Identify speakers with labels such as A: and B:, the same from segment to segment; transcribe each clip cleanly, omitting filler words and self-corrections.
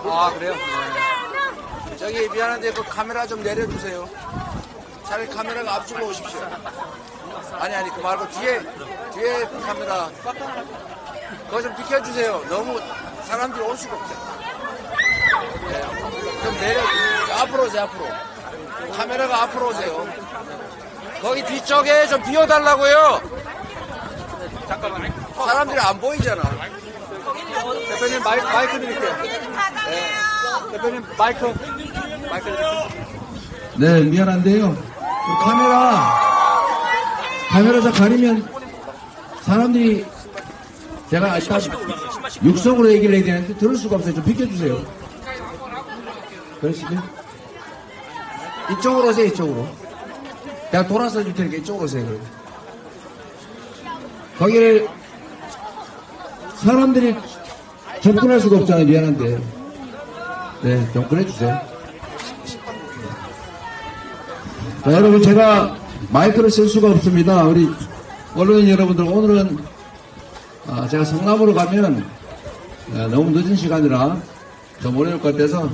A: 아, 그래요? 네. 저기 미안한데 그 카메라 좀 내려주세요. 차라리 카메라가 앞쪽으로 오십시오. 아니 그 말고 뒤에 카메라 그거 좀 비켜주세요. 너무 사람들이 올 수가 없죠. 네. 좀 내려 앞으로 오세요. 앞으로 카메라가 앞으로 오세요. 거기 뒤쪽에 좀 비워달라고요. 잠깐만요. 사람들이 안 보이잖아. 대표님 마이크 드릴게요. 네. 대표님 마이크 드릴게요.
B: 네, 미안한데요. 카메라 다 가리면 사람들이 제가 아까 육성으로 얘기를 해야 되는데 들을 수가 없어요. 좀 비켜주세요. 그러시죠? 이쪽으로 오세요, 이쪽으로. 내가 돌아서 줄 테니까 이쪽으로 오세요. 그럼. 거기를 사람들이 접근할 수가 없잖아요. 미안한데. 네, 좀 그래주세요. 자, 여러분, 제가 마이크를 쓸 수가 없습니다. 우리 언론인 여러분들, 오늘은 제가 성남으로 가면 너무 늦은 시간이라 좀 어려울 것 같아서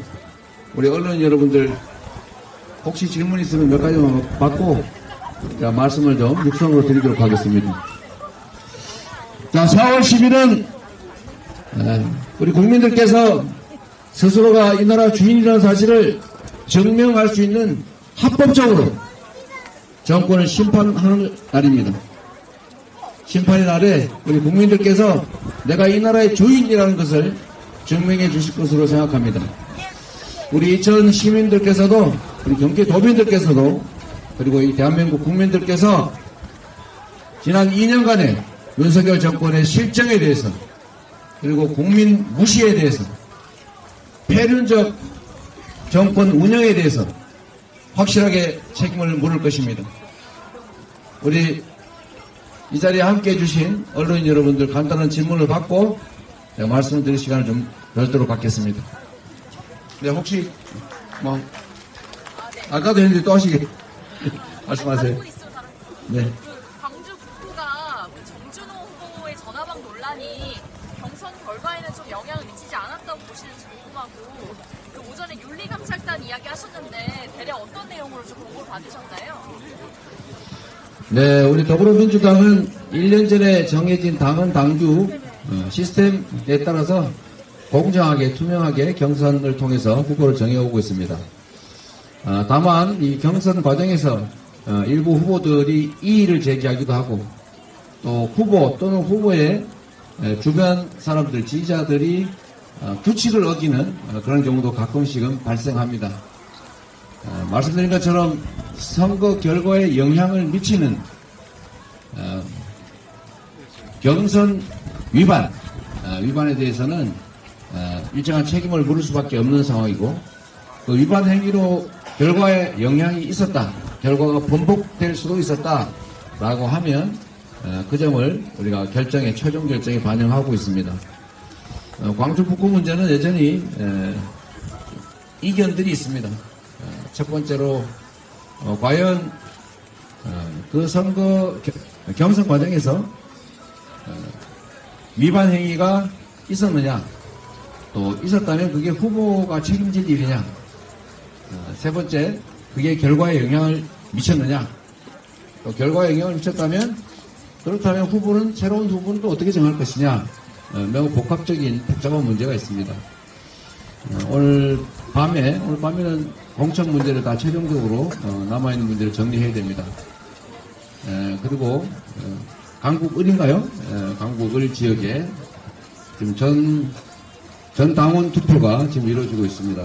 B: 우리 언론인 여러분들 혹시 질문 있으면 몇 가지만 받고 제가 말씀을 좀 육성으로 드리도록 하겠습니다. 자, 4월 10일은 우리 국민들께서 스스로가 이 나라 주인이라는 사실을 증명할 수 있는 합법적으로 정권을 심판하는 날입니다. 심판의 날에 우리 국민들께서 내가 이 나라의 주인이라는 것을 증명해 주실 것으로 생각합니다. 우리 이천 시민들께서도 우리 경기도민들께서도 그리고 이 대한민국 국민들께서 지난 2년간의 윤석열 정권의 실정에 대해서 그리고 국민 무시에 대해서 폐륜적 정권 운영에 대해서 확실하게 책임을 물을 것입니다. 우리 이 자리에 함께해 주신 언론인 여러분들 간단한 질문을 받고 제가 말씀을 드릴 시간을 좀 별도로 갖겠습니다. 네, 혹시 아까도 했는데 또 하시게 말씀하세요. 네.
C: 광주 북구가 정준호 후보의 전화방 논란이 경선 결과에는 좀 영향을 미치지 않았다고 보시는지 궁금하고 오전에 윤리감찰단 이야기 하셨는데 대략 어떤 내용으로 좀 보고를 받으셨나요?
B: 네, 우리 더불어민주당은 1년 전에 정해진 당헌 당규 시스템에 따라서 공정하게 투명하게 경선을 통해서 후보를 정해오고 있습니다. 다만 이 경선 과정에서 일부 후보들이 이의를 제기하기도 하고 또 후보 또는 후보의 주변 사람들 지지자들이 규칙을 어기는 그런 경우도 가끔씩은 발생합니다. 말씀드린 것처럼 선거 결과에 영향을 미치는 경선 위반에 대해서는 일정한 책임을 물을 수밖에 없는 상황이고 그 위반 행위로 결과에 영향이 있었다, 결과가 번복될 수도 있었다라고 하면 그 점을 우리가 최종 결정에 반영하고 있습니다. 광주 북구 문제는 여전히 이견들이 있습니다. 첫 번째로 과연 그 선거 경선 과정에서 위반 행위가 있었느냐, 또 있었다면 그게 후보가 책임질 일이냐, 세 번째 그게 결과에 영향을 미쳤느냐, 또 결과에 영향을 미쳤다면 그렇다면 새로운 후보는 또 어떻게 정할 것이냐, 매우 복잡한 문제가 있습니다. 오늘 밤에는 공천 문제를 다 최종적으로 남아있는 문제를 정리해야 됩니다. 그리고 강북 을인가요? 강북 을 지역에 지금 전 당원 투표가 지금 이루어지고 있습니다.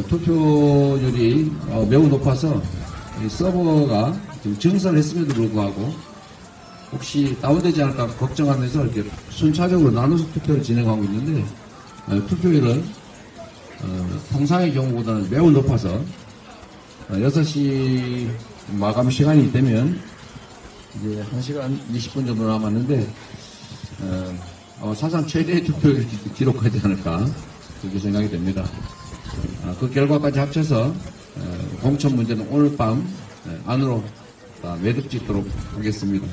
B: 투표율이 매우 높아서 서버가 지금 증설을 했음에도 불구하고 혹시 다운되지 않을까 걱정하면서 이렇게 순차적으로 나눠서 투표를 진행하고 있는데 투표율은 통상의 경우보다는 매우 높아서 6시 마감 시간이 되면 이제 1시간 20분 정도 남았는데 사상 최대의 투표율을 기록하지 않을까 그렇게 생각이 됩니다. 그 결과까지 합쳐서 공천 문제는 오늘 밤 안으로 매듭 짓도록 하겠습니다.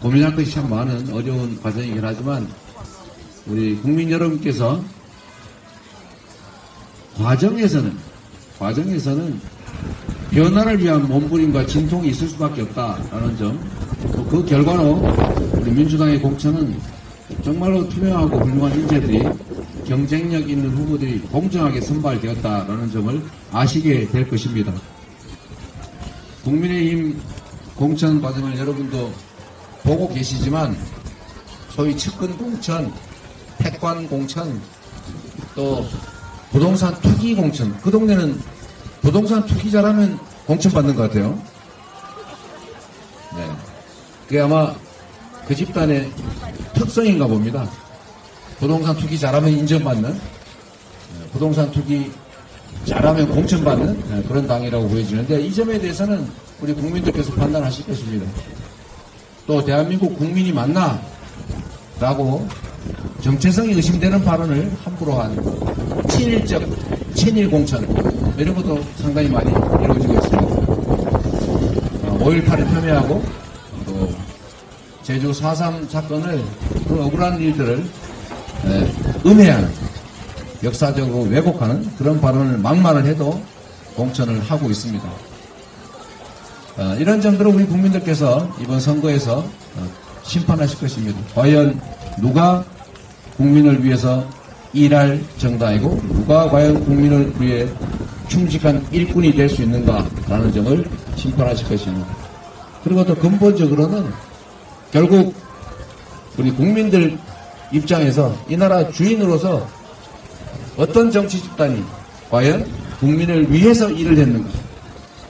B: 고민할 것이 참 많은 어려운 과정이긴 하지만 우리 국민 여러분께서 과정에서는 변화를 위한 몸부림과 진통이 있을 수밖에 없다라는 점, 또 그 결과로 우리 민주당의 공천은 정말로 투명하고 훌륭한 인재들이 경쟁력 있는 후보들이 공정하게 선발되었다라는 점을 아시게 될 것입니다. 국민의힘 공천 과정을 여러분도 보고 계시지만 소위 측근 공천, 택관 공천, 또 부동산 투기 공천, 그 동네는 부동산 투기 잘하면 공천 받는 것 같아요. 네. 그게 아마 그 집단의 특성인가 봅니다. 부동산 투기 잘하면 인정받는, 부동산 투기 잘하면 공천받는 그런 당이라고 보여지는데, 이 점에 대해서는 우리 국민들께서 판단하실 것입니다. 또 대한민국 국민이 맞나? 라고 정체성이 의심되는 발언을 함부로 한 친일 공천, 이런 것도 상당히 많이 이루어지고 있습니다. 5.18을 폄훼하고 또 제주 4.3 사건을, 그 억울한 일들을 음해하는, 역사적으로 왜곡하는 그런 발언을 막말을 해도 공천을 하고 있습니다. 이런 점들을 우리 국민들께서 이번 선거에서 심판하실 것입니다. 과연 누가 국민을 위해서 일할 정당이고 누가 과연 국민을 위해 충직한 일꾼이 될 수 있는가라는 점을 심판하실 것입니다. 그리고 또 근본적으로는 결국 우리 국민들 입장에서 이 나라 주인으로서 어떤 정치 집단이 과연 국민을 위해서 일을 했는가,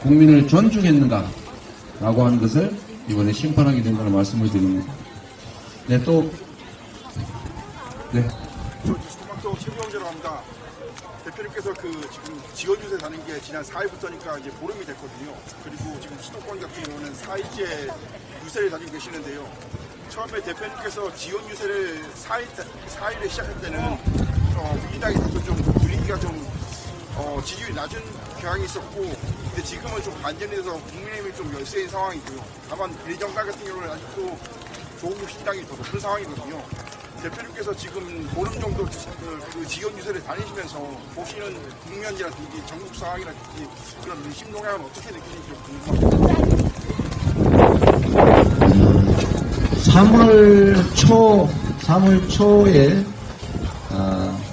B: 국민을 존중했는가 라고 하는 것을 이번에 심판하게 된다는 말씀을 드립니다. 네, 또 네.
D: 도망도 최경재라고 합니다. 대표님께서 지금 지원 유세 다닌 게 지난 4일부터니까 이제 보름이 됐거든요. 그리고 지금 수도권 같은 경우는 4일째 유세를 다니고 계시는데요. 처음에 대표님께서 지원 유세를 4일에 시작할 때는 민주당이 다소 좀 분위기가 좀 지지율이 낮은 경향이 있었고, 근데 지금은 좀 반전이 돼서 국민의힘이 좀 열세인 상황이고요. 다만 비례정당 같은 경우는 아직도 조국신당이 더 높은 상황이거든요. 대표님께서 지금 보름 정도 그 지원 유세를 다니시면서 보시는 국면이라든지 전국 상황이라든지 그런 민심 동향은 어떻게 느끼는지 궁금합니다.
B: 3월 초에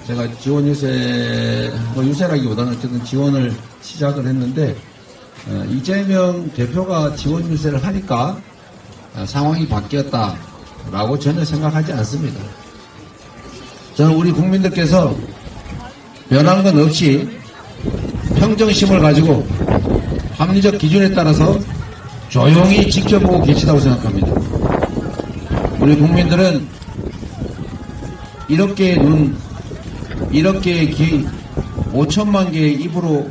B: 제가 지원 유세, 유세라기보다는 어쨌든 지원을 시작을 했는데, 이재명 대표가 지원 유세를 하니까 상황이 바뀌었다라고 전혀 생각하지 않습니다. 저는 우리 국민들께서 변한 건 없이 평정심을 가지고 합리적 기준에 따라서 조용히 지켜보고 계시다고 생각합니다. 우리 국민들은 이렇게 귀 5천만 개의 입으로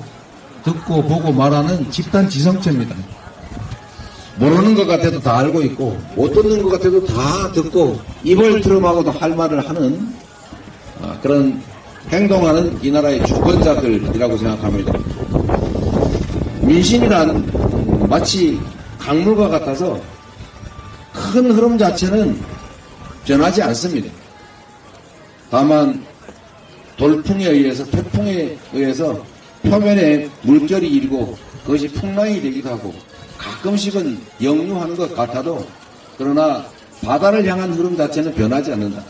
B: 듣고 보고 말하는 집단 지성체입니다. 모르는 것 같아도 다 알고 있고 못 듣는 것 같아도 다 듣고 입을 트름하고도 할 말을 하는 그런 행동하는 이 나라의 주권자들이라고 생각합니다. 민심이란 마치 강물과 같아서 큰 흐름 자체는 변하지 않습니다. 다만 돌풍에 의해서, 태풍에 의해서 표면에 물결이 일고 그것이 풍랑이 되기도 하고 가끔씩은 역류하는 것 같아도, 그러나 바다를 향한 흐름 자체는 변하지 않는다.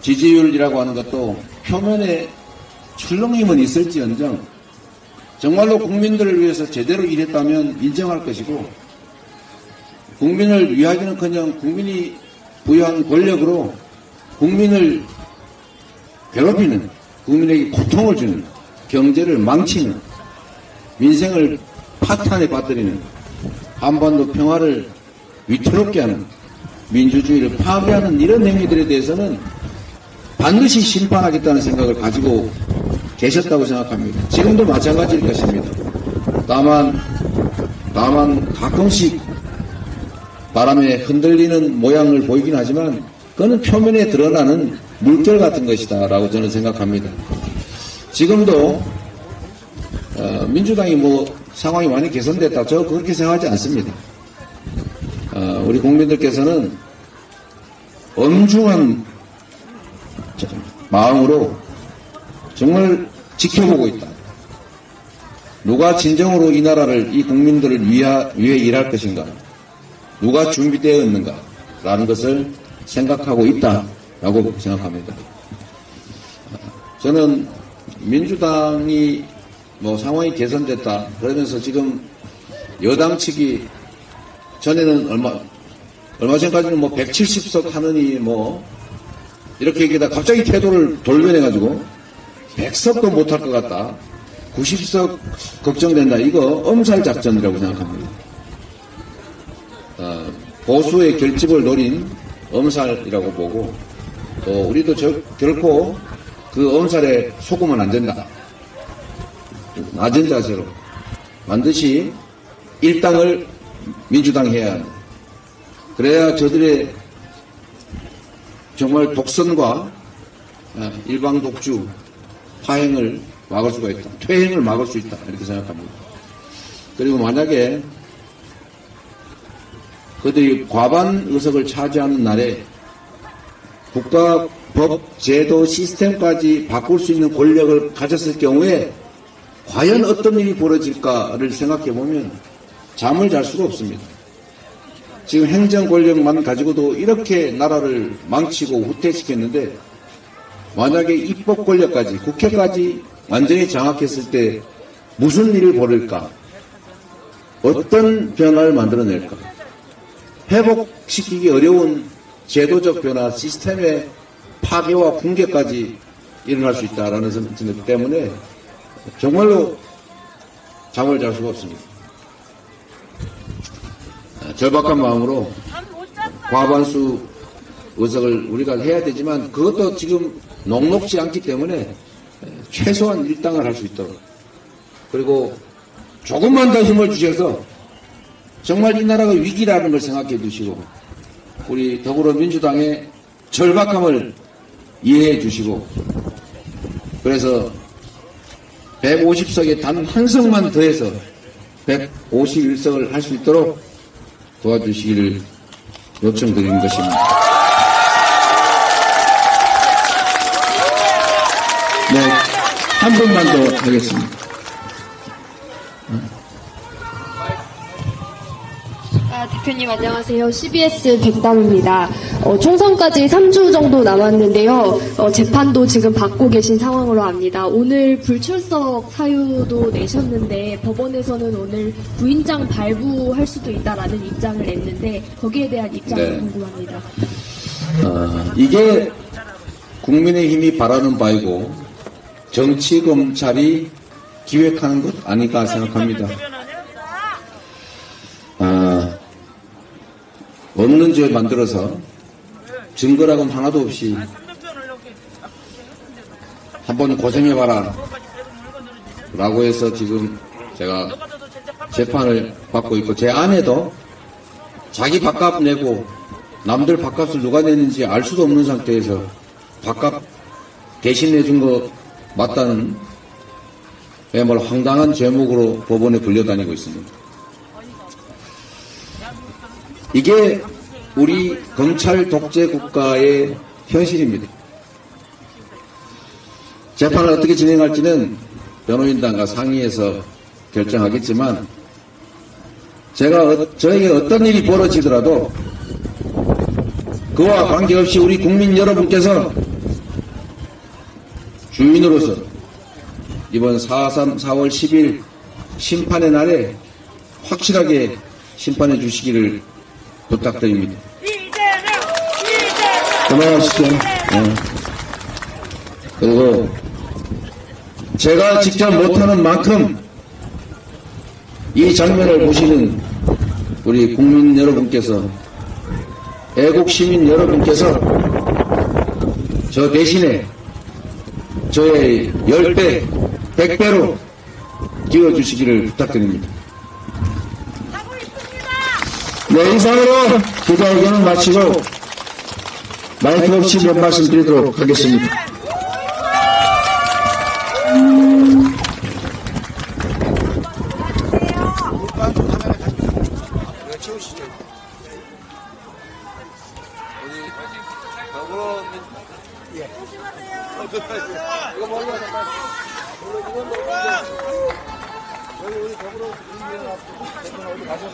B: 지지율이라고 하는 것도 표면에 출렁임은 있을지언정 정말로 국민들을 위해서 제대로 일했다면 인정할 것이고, 국민을 위하기는커녕 국민이 부여한 권력으로 국민을 괴롭히는, 국민에게 고통을 주는, 경제를 망치는, 민생을 파탄에 빠뜨리는, 한반도 평화를 위태롭게 하는, 민주주의를 파괴하는 이런 행위들에 대해서는 반드시 심판하겠다는 생각을 가지고 계셨다고 생각합니다. 지금도 마찬가지일 것입니다. 다만 가끔씩 바람에 흔들리는 모양을 보이긴 하지만 그거는 표면에 드러나는 물결 같은 것이다 라고 저는 생각합니다. 지금도 민주당이 상황이 많이 개선됐다, 저 그렇게 생각하지 않습니다. 우리 국민들께서는 엄중한 마음으로 정말 지켜보고 있다. 누가 진정으로 이 나라를, 이 국민들을 위해 일할 것인가? 누가 준비되어 있는가? 라는 것을 생각하고 있다라고 생각합니다. 저는 민주당이 뭐 상황이 개선됐다 그러면서 지금 여당 측이 전에는 얼마 전까지는 뭐 170석 하느니 뭐 이렇게 얘기하다 갑자기 태도를 돌변해가지고 100석도 못할 것 같다. 90석 걱정된다. 이거 엄살 작전이라고 생각합니다. 보수의 결집을 노린 엄살이라고 보고 또 우리도 결코 그 엄살에 속으면 안 된다. 낮은 자세로 반드시 일당을 민주당 해야 한다. 그래야 저들의 정말 독선과 일방 독주 파행을 막을 수가 있다. 퇴행을 막을 수 있다. 이렇게 생각합니다. 그리고 만약에 그들이 과반 의석을 차지하는 날에 국가 법, 제도, 시스템까지 바꿀 수 있는 권력을 가졌을 경우에 과연 어떤 일이 벌어질까를 생각해 보면 잠을 잘 수가 없습니다. 지금 행정 권력만 가지고도 이렇게 나라를 망치고 후퇴시켰는데 만약에 입법 권력까지, 국회까지 완전히 장악했을 때 무슨 일이 벌일까? 어떤 변화를 만들어낼까? 회복시키기 어려운 제도적 변화, 시스템의 파괴와 붕괴까지 일어날 수 있다라는 생각 때문에 정말로 잠을 잘 수가 없습니다. 절박한 마음으로 과반수 의석을 우리가 해야 되지만 그것도 지금 녹록지 않기 때문에 최소한 일당을 할 수 있도록 그리고 조금만 더 힘을 주셔서 정말 이 나라가 위기라는 걸 생각해 주시고 우리 더불어민주당의 절박함을 이해해 주시고 그래서 150석에 단 한 석만 더해서 151석을 할 수 있도록 도와주시기를 요청드리는 것입니다. 네, 한 분만 더 하겠습니다.
E: 대표님 안녕하세요. CBS 백담입니다. 총선까지 3주 정도 남았는데요. 재판도 지금 받고 계신 상황으로 압니다. 오늘 불출석 사유도 내셨는데 법원에서는 오늘 부인장 발부할 수도 있다라는 입장을 냈는데 거기에 대한 입장이 궁금합니다.
B: 이게 국민의힘이 바라는 바이고 정치검찰이 기획하는 것 아닐까 생각합니다. 없는 죄 만들어서 증거라고는 하나도 없이 한번 고생해봐라 라고 해서 지금 제가 재판을 받고 있고 제 아내도 자기 밥값 내고 남들 밥값을 누가 내는지 알 수도 없는 상태에서 밥값 대신 내준 거 맞다는 정말 황당한 제목으로 법원에 불려다니고 있습니다. 이게 우리 검찰 독재 국가의 현실입니다. 재판을 어떻게 진행할지는 변호인단과 상의해서 결정하겠지만 저에게 어떤 일이 벌어지더라도 그와 관계없이 우리 국민 여러분께서 주인으로서 이번 4월 10일 심판의 날에 확실하게 심판해 주시기를 부탁드립니다. 그만하시죠. 네. 그리고 제가 직접 못하는 만큼 이 장면을 보시는 우리 국민 여러분께서 애국 시민 여러분께서 저 대신에 저의 10배, 100배로 기여주시기를 부탁드립니다. 네, 이상으로 기자회견을 마치고 마이크 없이 몇 말씀 드리도록 하겠습니다.
A: 채우시죠. 어디 더불어 이거 뭘로 하자, 빨리. 이건 뭐, 여기 우리 더불어민주당 대표는 어디 가셔야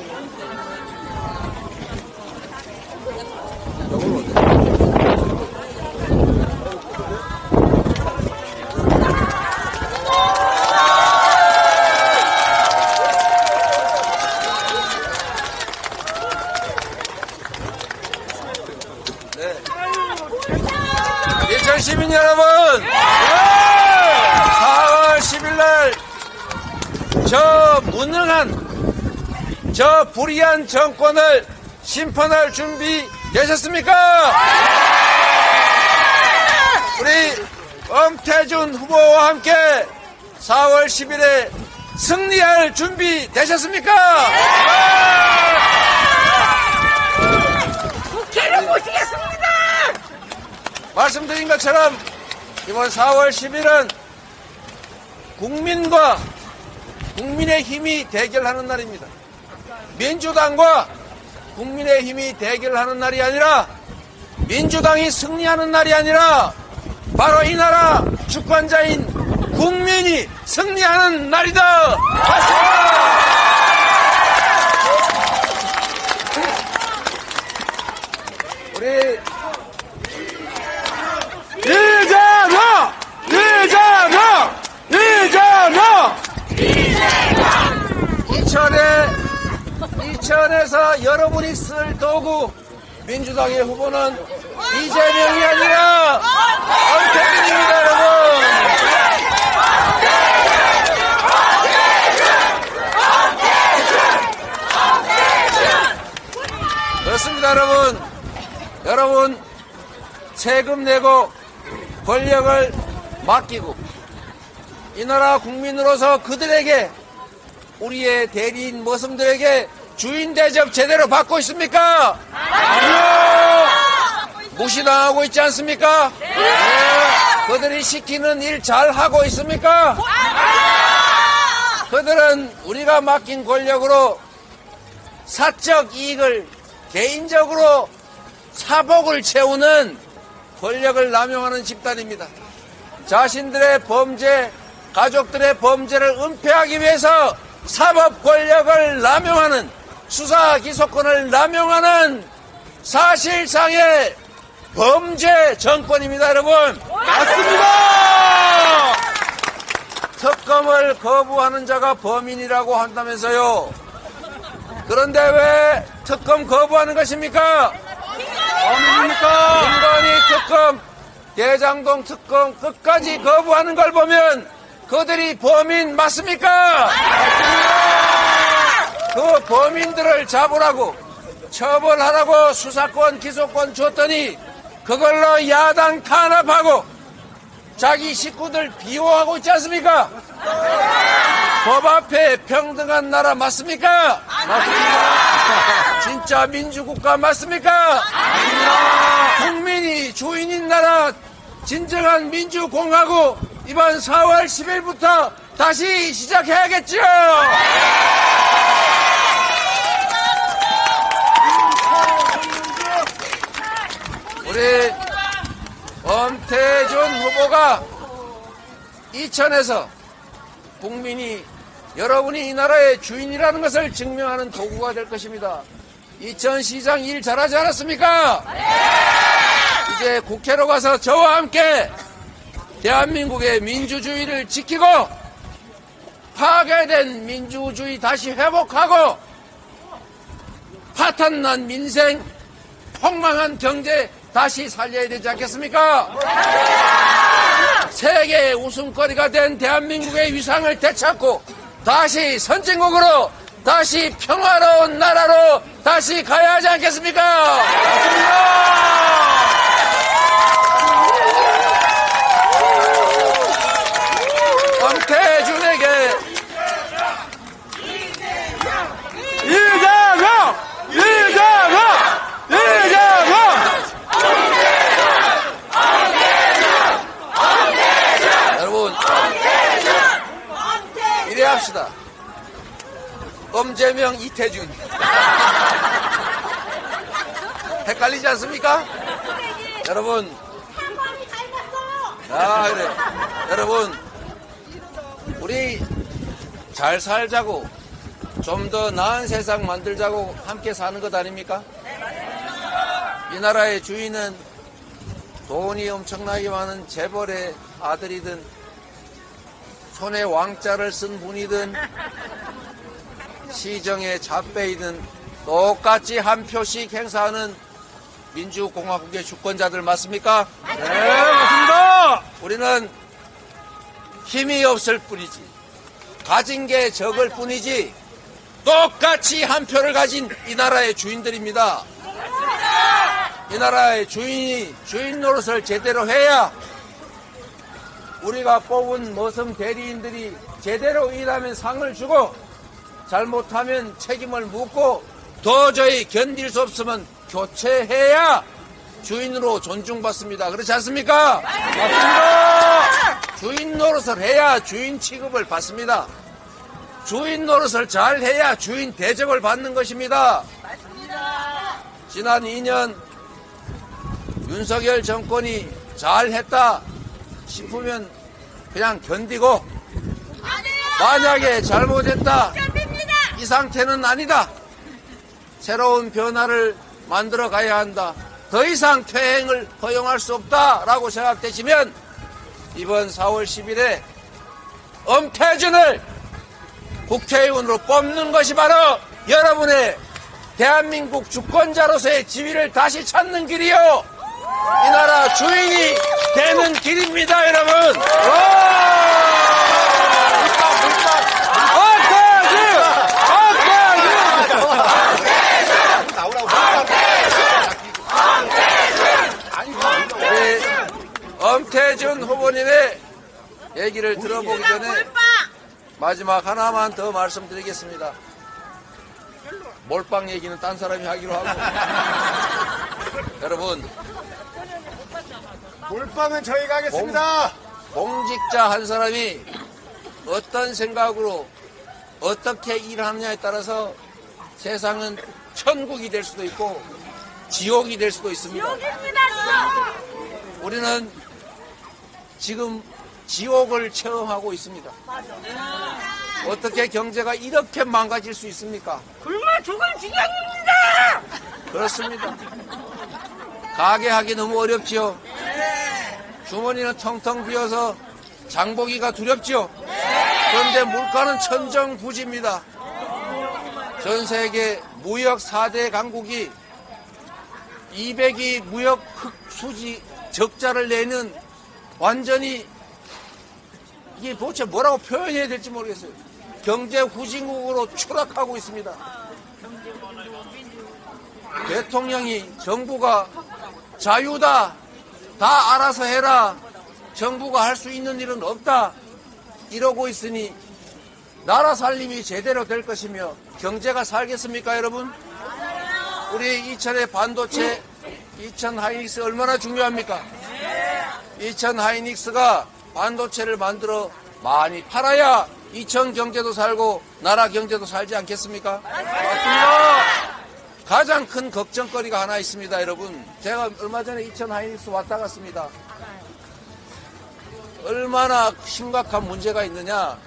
A: 네. 20시민 여러분, 4월 10일날 저 무능한, 저 불의한 정권을 심판할 준비 되셨습니까? 우리 엄태준 후보와 함께 4월 10일에 승리할 준비 되셨습니까?
F: 국회를 모시겠습니다.
A: 말씀드린 것처럼 이번 4월 10일은 국민과 국민의힘이 대결하는 날입니다. 민주당과 국민의힘이 대결하는 날이 아니라 민주당이 승리하는 날이 아니라 바로 이 나라 주권자인 국민이 승리하는 날이다. 우리 이천에서 여러분이 쓸 도구 민주당의 후보는 이재명이 아니라 엄태준입니다, 여러분. 그렇습니다, 여러분. 여러분 세금 내고 권력을 맡기고 이 나라 국민으로서 그들에게, 우리의 대리인 머슴들에게 주인 대접 제대로 받고 있습니까? 아니요. 무시당하고 있지 않습니까? 네. 그들이 시키는 일 잘하고 있습니까? 그들은 우리가 맡긴 권력으로 사적 이익을 개인적으로 사복을 채우는 권력을 남용하는 집단입니다. 자신들의 범죄, 가족들의 범죄를 은폐하기 위해서 사법 권력을 남용하는, 수사 기소권을 남용하는 사실상의 범죄 정권입니다, 여러분. 맞습니다. 특검을 거부하는 자가 범인이라고 한다면서요. 그런데 왜 특검 거부하는 것입니까? 범인입니까? 김건희 특검, 대장동 특검 끝까지 거부하는 걸 보면 그들이 범인 맞습니까? 그 범인들을 잡으라고, 처벌하라고 수사권, 기소권 줬더니 그걸로 야당 탄압하고 자기 식구들 비호하고 있지 않습니까? 법 앞에 평등한 나라 맞습니까? 맞습니다. 진짜 민주국가 맞습니까? 맞습니다. 국민이 주인인 나라, 진정한 민주공화국 이번 4월 10일부터 다시 시작해야겠죠? 우리 엄태준 후보가 이천에서 국민이, 여러분이 이 나라의 주인이라는 것을 증명하는 도구가 될 것입니다. 이천시장 일 잘하지 않았습니까? 이제 국회로 가서 저와 함께 대한민국의 민주주의를 지키고 파괴된 민주주의 다시 회복하고 파탄난 민생, 폭망한 경제 다시 살려야 되지 않겠습니까? 세계의 웃음거리가 된 대한민국의 위상을 되찾고 다시 선진국으로, 다시 평화로운 나라로 다시 가야 하지 않겠습니까? 맞습니다. 엄태준에게 이재명! 여러분, 이래 합시다. 엄재명, 이태준. 헷갈리지 않습니까? 여러분, 그래. 여러분, 우리 잘 살자고, 좀 더 나은 세상 만들자고 함께 사는 것 아닙니까? 이 나라의 주인은 돈이 엄청나게 많은 재벌의 아들이든, 손에 왕자를 쓴 분이든, 시정의 잡배이든, 똑같이 한 표씩 행사하는 민주공화국의 주권자들 맞습니까?
D: 네, 맞습니다.
A: 우리는 힘이 없을 뿐이지, 가진 게 적을 뿐이지, 똑같이 한 표를 가진 이 나라의 주인들입니다. 이 나라의 주인이 주인 노릇을 제대로 해야 우리가 뽑은 머슴 대리인들이 제대로 일하면 상을 주고, 잘못하면 책임을 묻고, 도저히 견딜 수 없으면 교체해야 주인으로 존중받습니다. 그렇지 않습니까? 맞습니다. 주인 노릇을 해야 주인 취급을 받습니다. 주인 노릇을 잘 해야 주인 대접을 받는 것입니다. 지난 2년 윤석열 정권이 잘했다 싶으면 그냥 견디고, 만약에 잘못했다, 이 상태는 아니다, 새로운 변화를 만들어 가야 한다, 더 이상 퇴행을 허용할 수 없다라고 생각되시면 이번 4월 10일에 엄태준을 국회의원으로 뽑는 것이 바로 여러분의 대한민국 주권자로서의 지위를 다시 찾는 길이요, 이 나라 주인이 되는 길입니다, 여러분. 엄태준 후보님의 얘기를 들어보기 전에 마지막 하나만 더 말씀드리겠습니다. 몰빵 얘기는 딴 사람이 하기로 하고. 여러분,
D: 몰빵은 저희가 하겠습니다.
A: 공직자 한 사람이 어떤 생각으로 어떻게 일하느냐에 따라서 세상은 천국이 될 수도 있고 지옥이 될 수도 있습니다. 우리는 지금 지옥을 체험하고 있습니다. 어떻게 경제가 이렇게 망가질 수 있습니까?
F: 굶어 죽을 지경입니다.
A: 그렇습니다. 가게 하기 너무 어렵지요. 주머니는 텅텅 비어서 장보기가 두렵지요. 그런데 물가는 천정부지입니다. 전 세계 무역 4대 강국이 200이 무역 흑수지 적자를 내는, 완전히 이게 도대체 뭐라고 표현해야 될지 모르겠어요. 경제 후진국으로 추락하고 있습니다. 대통령이 정부가 자유다, 다 알아서 해라, 정부가 할 수 있는 일은 없다 이러고 있으니 나라 살림이 제대로 될 것이며 경제가 살겠습니까, 여러분? 우리 이천의 반도체, 이천 하이닉스 얼마나 중요합니까? 이천 하이닉스가 반도체를 만들어 많이 팔아야 이천 경제도 살고 나라 경제도 살지 않겠습니까? 맞습니다. 가장 큰 걱정거리가 하나 있습니다, 여러분. 제가 얼마 전에 이천 하이닉스 왔다 갔습니다. 얼마나 심각한 문제가 있느냐.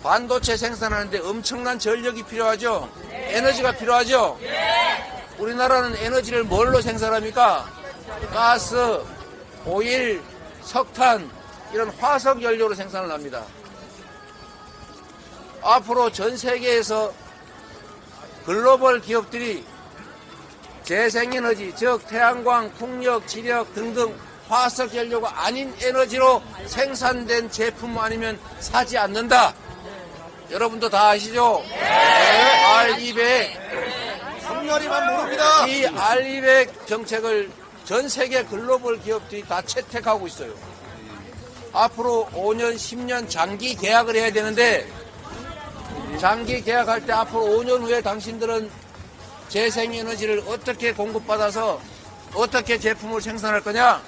A: 반도체 생산하는데 엄청난 전력이 필요하죠. 에너지가 필요하죠. 우리나라는 에너지를 뭘로 생산합니까? 가스, 오일, 석탄, 이런 화석 연료로 생산을 합니다. 앞으로 전 세계에서 글로벌 기업들이 재생에너지, 즉 태양광, 풍력, 지력 등등 화석 연료가 아닌 에너지로 생산된 제품 아니면 사지 않는다. 여러분도 다 아시죠? R200.
D: 성렬이만 모릅니다.
A: 이 R200 정책을 전 세계 글로벌 기업들이 다 채택하고 있어요. 앞으로 5년, 10년 장기 계약을 해야 되는데, 장기 계약할 때 앞으로 5년 후에 당신들은 재생에너지를 어떻게 공급받아서 어떻게 제품을 생산할 거냐?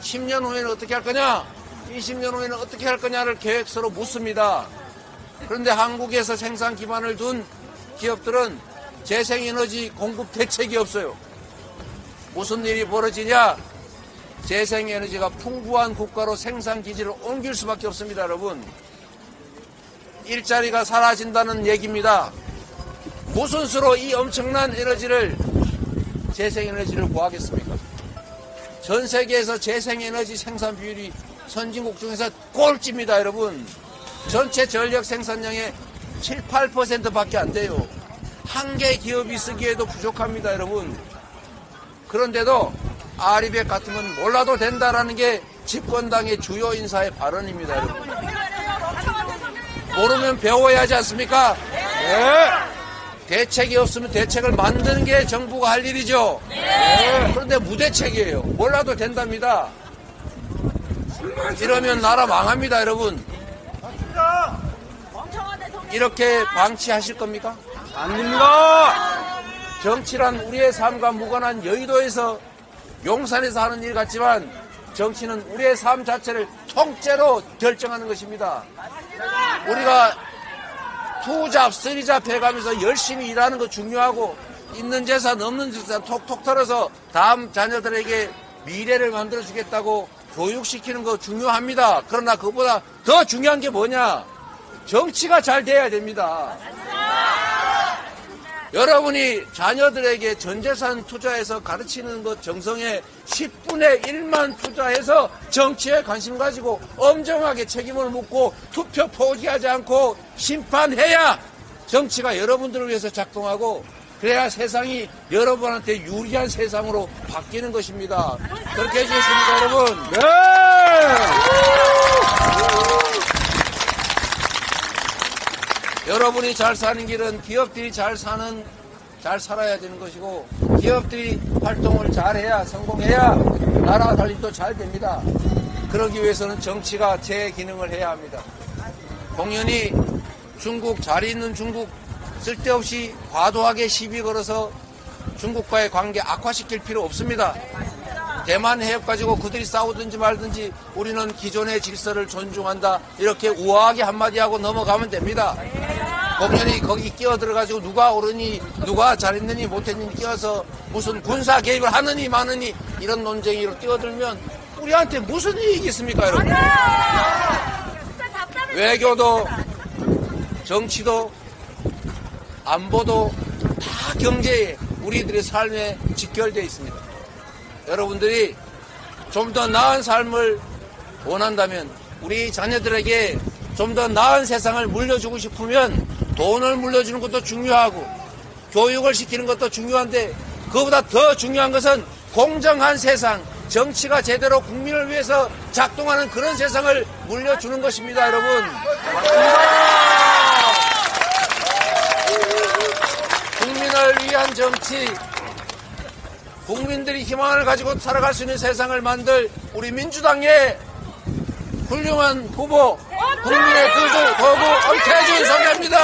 A: 10년 후에는 어떻게 할 거냐? 20년 후에는 어떻게 할 거냐를 계획서로 묻습니다. 그런데 한국에서 생산 기반을 둔 기업들은 재생에너지 공급 대책이 없어요. 무슨 일이 벌어지냐? 재생에너지가 풍부한 국가로 생산기지를 옮길 수밖에 없습니다, 여러분. 일자리가 사라진다는 얘기입니다. 무슨 수로 이 엄청난 에너지를, 재생에너지를 구하겠습니까? 전 세계에서 재생에너지 생산 비율이 선진국 중에서 꼴찌입니다, 여러분. 전체 전력 생산량의 7, 8%밖에 안 돼요. 한 개 기업이 쓰기에도 부족합니다, 여러분. 그런데도 아리백 같은 건 몰라도 된다라는 게 집권당의 주요 인사의 발언입니다, 여러분. 모르면 배워야 하지 않습니까? 네. 대책이 없으면 대책을 만드는 게 정부가 할 일이죠. 네. 그런데 무대책이에요. 몰라도 된답니다. 이러면 나라 망합니다, 여러분. 이렇게 방치하실 겁니까?
D: 안 됩니다.
A: 정치란 우리의 삶과 무관한 여의도에서, 용산에서 하는 일 같지만 정치는 우리의 삶 자체를 통째로 결정하는 것입니다. 우리가 투잡, 쓰리잡 해가면서 열심히 일하는 거 중요하고, 있는 재산, 없는 재산 톡톡 털어서 다음 자녀들에게 미래를 만들어주겠다고 교육시키는 거 중요합니다. 그러나 그보다 더 중요한 게 뭐냐? 정치가 잘 돼야 됩니다. 여러분이 자녀들에게 전재산 투자해서 가르치는 것 정성에 10분의 1만 투자해서 정치에 관심 가지고 엄정하게 책임을 묻고 투표 포기하지 않고 심판해야 정치가 여러분들을 위해서 작동하고, 그래야 세상이 여러분한테 유리한 세상으로 바뀌는 것입니다. 그렇게 해주셨습니까, 여러분?
D: 네.
A: 여러분이 잘 사는 길은 기업들이 잘 살아야 되는 것이고, 기업들이 활동을 잘해야, 성공해야 나라 달림도 잘 됩니다. 그러기 위해서는 정치가 제 기능을 해야 합니다. 공연히 중국, 자리 있는 중국 쓸데없이 과도하게 시비 걸어서 중국과의 관계 악화시킬 필요 없습니다. 대만 해협 가지고 그들이 싸우든지 말든지 우리는 기존의 질서를 존중한다, 이렇게 우아하게 한마디 하고 넘어가면 됩니다. 공연히 거기 끼어들어가지고 누가 옳으니 누가 잘했느니 못했느니 끼어서 무슨 군사 개입을 하느니 마느니 이런 논쟁으로 끼어들면 우리한테 무슨 이익이 있습니까, 여러분? 외교도 정치도 안보도 다 경제에, 우리들의 삶에 직결되어 있습니다. 여러분들이 좀 더 나은 삶을 원한다면, 우리 자녀들에게 좀 더 나은 세상을 물려주고 싶으면 돈을 물려주는 것도 중요하고 교육을 시키는 것도 중요한데, 그보다 더 중요한 것은 공정한 세상, 정치가 제대로 국민을 위해서 작동하는 그런 세상을 물려주는 것입니다, 여러분. 국민을 위한 정치, 국민들이 희망을 가지고 살아갈 수 있는 세상을 만들 우리 민주당의 훌륭한 후보, 국민의 거부 엄태준 선배입니다.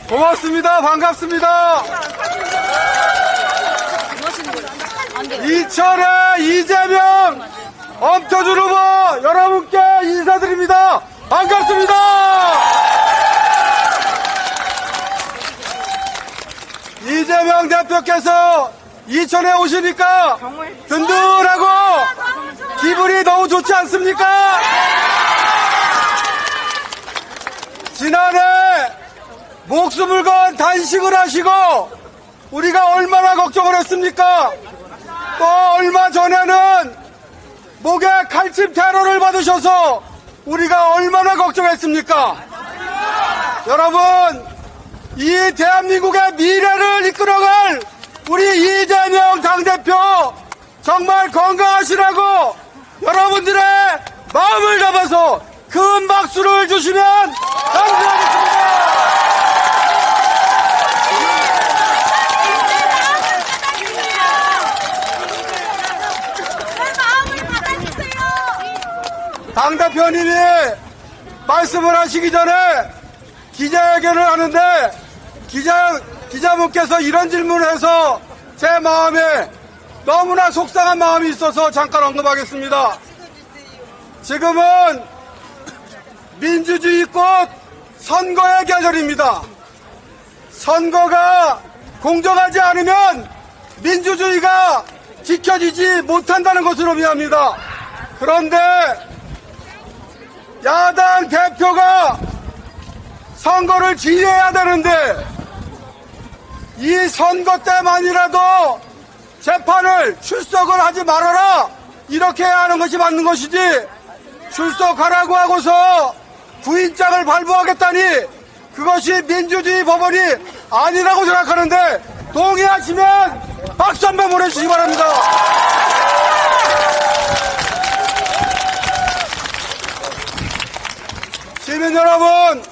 D: 고맙습니다. 반갑습니다. 이철의 이재명, 엄태준 후보 여러분께 인사드립니다. 반갑습니다. 이재명 대표께서 이천에 오시니까 든든하고 기분이 너무 좋지 않습니까? 지난해 목숨을 건 단식을 하시고 우리가 얼마나 걱정을 했습니까? 또 얼마 전에는 목에 칼집 테러를 받으셔서 우리가 얼마나 걱정했습니까? 여러분, 이 대한민국의 미래를 이끌어갈 우리 이재명 당대표 정말 건강하시라고 여러분들의 마음을 잡아서 큰 박수를 주시면 감사하겠습니다. 당대표님이 말씀을 하시기 전에 기자회견을 하는데 기자분께서 이런 질문을 해서 제 마음에 너무나 속상한 마음이 있어서 잠깐 언급하겠습니다. 지금은
G: 민주주의 꽃 선거의 계절입니다. 선거가 공정하지 않으면 민주주의가 지켜지지 못한다는 것을 의미합니다. 그런데 야당 대표가 선거를 지휘해야 되는데 이 선거 때만이라도 재판을 출석을 하지 말아라 이렇게 해야 하는 것이 맞는 것이지 출석하라고 하고서 구인장을 발부하겠다니 그것이 민주주의 법원이 아니라고 생각하는데 동의하시면 박수 한번 보내주시기 바랍니다. 시민 여러분,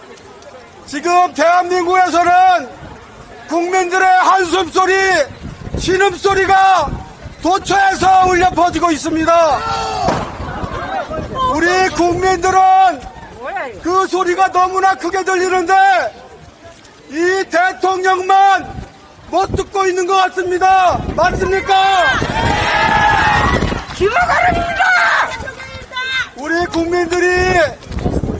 G: 지금 대한민국에서는 국민들의 한숨소리, 신음소리가 도처에서 울려 퍼지고 있습니다. 우리 국민들은 그 소리가 너무나 크게 들리는데 이 대통령만 못 듣고 있는 것 같습니다. 맞습니까?
F: 김어가른입니다.
G: 우리 국민들이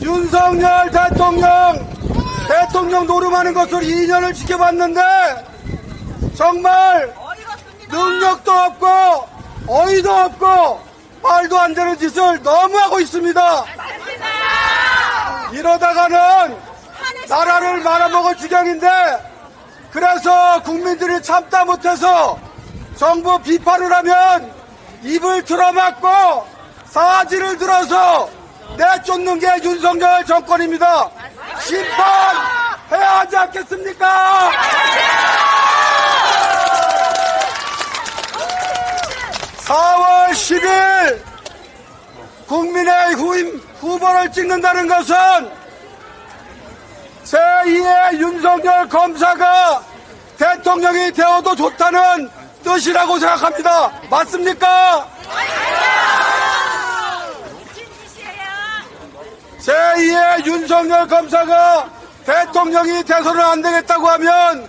G: 윤석열 대통령 노름하는 것을 2년을 지켜봤는데 정말 능력도 없고 어이도 없고 말도 안 되는 짓을 너무 하고 있습니다. 이러다가는 나라를 말아먹을 지경인데 그래서 국민들이 참다 못해서 정부 비판을 하면 입을 틀어막고 사지를 들어서 내쫓는 게 윤석열 정권입니다. 심판해야 하지 않겠습니까? 4월 10일 국민의힘 후보를 찍는다는 것은 제2의 윤석열 검사가 대통령이 되어도 좋다는 뜻이라고 생각합니다. 맞습니까? 제2의 윤석열 검사가 대통령이 돼서는 안 되겠다고 하면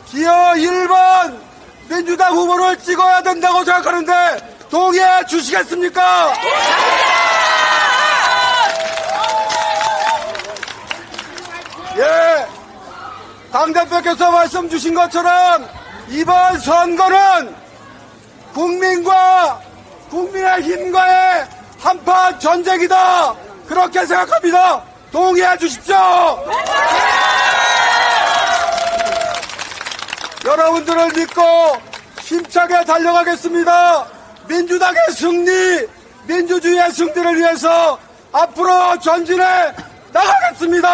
G: 기호 1번 민주당 후보를 찍어야 된다고 생각하는데 동의해 주시겠습니까? 예, 당대표께서 말씀 주신 것처럼 이번 선거는 국민과 국민의힘과의 한판 전쟁이다. 그렇게 생각합니다. 동의해 주십시오. 여러분들을 믿고 힘차게 달려가겠습니다. 민주당의 승리, 민주주의의 승리를 위해서 앞으로 전진해 나가겠습니다.